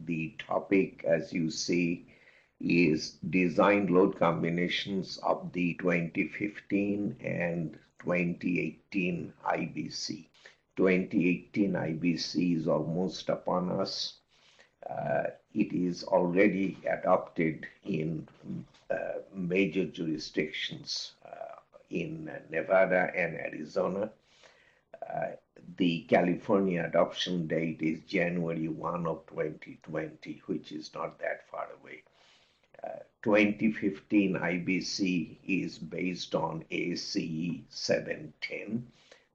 The topic, as you see, is design load combinations of the 2015 and 2018 IBC. 2018 IBC is almost upon us. It is already adopted in major jurisdictions in Nevada and Arizona. The California adoption date is January 1 of 2020, which is not that far away. 2015 IBC is based on ASCE 710.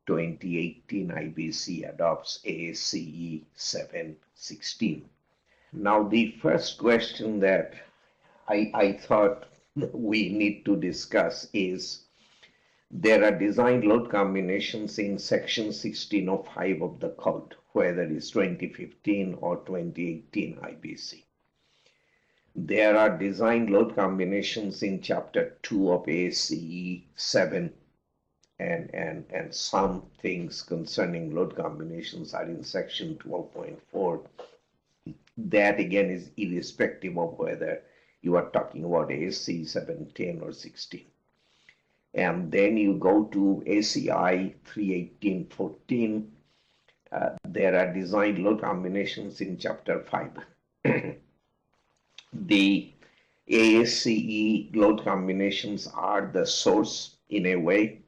2018 IBC adopts ASCE 716. Now, the first question that I thought we need to discuss is there are design load combinations in section 1605 of the code, whether it's 2015 or 2018 IBC. There are design load combinations in chapter 2 of ASCE 7, and some things concerning load combinations are in section 12.4. That again is irrespective of whether you are talking about ASCE 710 or 16. And then you go to ACI 318.14. There are design load combinations in chapter 5. The ASCE load combinations are the source in a way,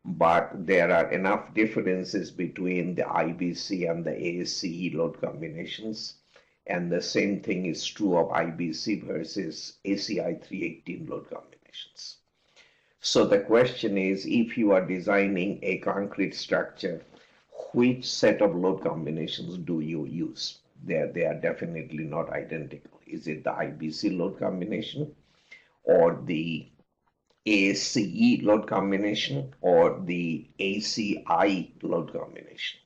but there are enough differences between the IBC and the ASCE load combinations. And the same thing is true of IBC versus ACI 318 load combinations. So the question is, if you are designing a concrete structure, which set of load combinations do you use? They are definitely not identical. Is it the IBC load combination or the ASCE load combination or the ACI load combination?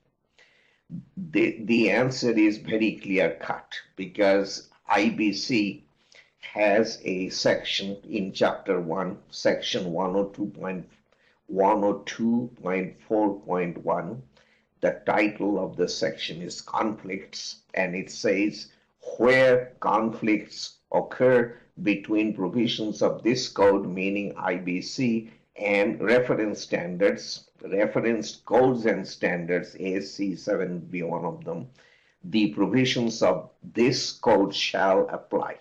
The answer is very clear cut, because IBC has a section in chapter 1, section 102.4.1. The title of the section is conflicts, and it says where conflicts occur between provisions of this code, meaning IBC, and reference standards, reference codes and standards, ASCE 7 be one of them, the provisions of this code shall apply.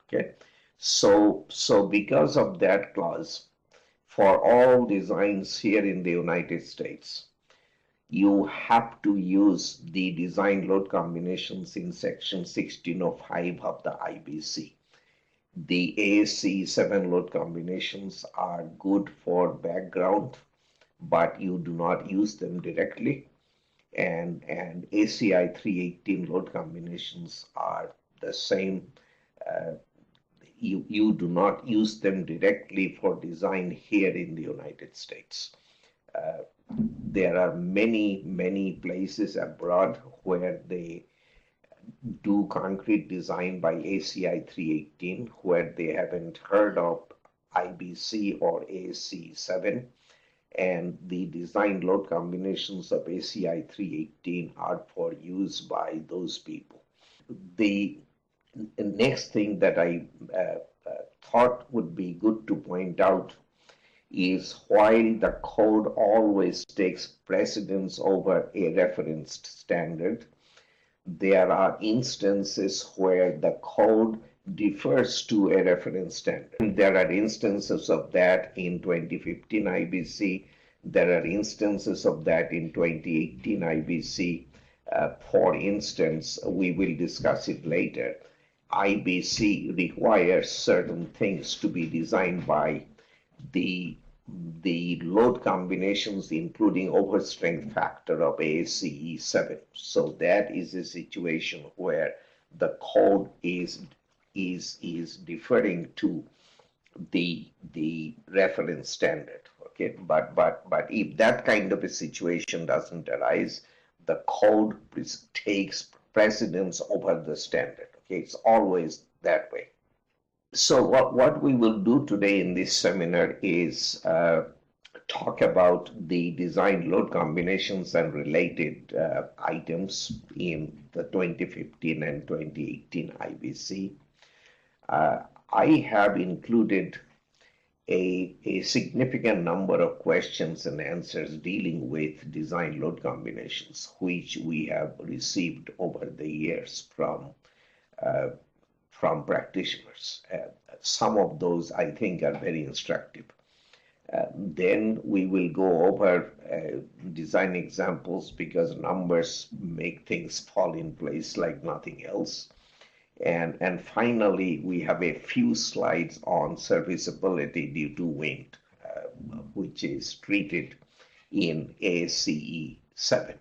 Okay, so because of that clause, for all designs here in the United States, you have to use the design load combinations in section 1605 of the IBC. The ASCE 7 load combinations are good for background, but you do not use them directly. And ACI 318 load combinations are the same. You do not use them directly for design here in the United States. There are many places abroad where they do concrete design by ACI 318 where they haven't heard of IBC or ASCE 7, and the design load combinations of ACI 318 are for use by those people. The next thing that I thought would be good to point out is while the code always takes precedence over a referenced standard, there are instances where the code differs to a reference standard. There are instances of that in 2015 IBC. There are instances of that in 2018 IBC. For instance, we will discuss it later. IBC requires certain things to be designed by the load combinations, including overstrength factor of ASCE 7. So that is a situation where the code is deferring to the reference standard. Okay, but if that kind of a situation doesn't arise, the code takes precedence over the standard. Okay, it's always that way. So what we will do today in this seminar is talk about the design load combinations and related items in the 2015 and 2018 IBC. I have included a significant number of questions and answers dealing with design load combinations, which we have received over the years from practitioners. Some of those I think are very instructive. Then we will go over design examples because numbers make things fall in place like nothing else. And finally, we have a few slides on serviceability due to wind, which is treated in ASCE 7.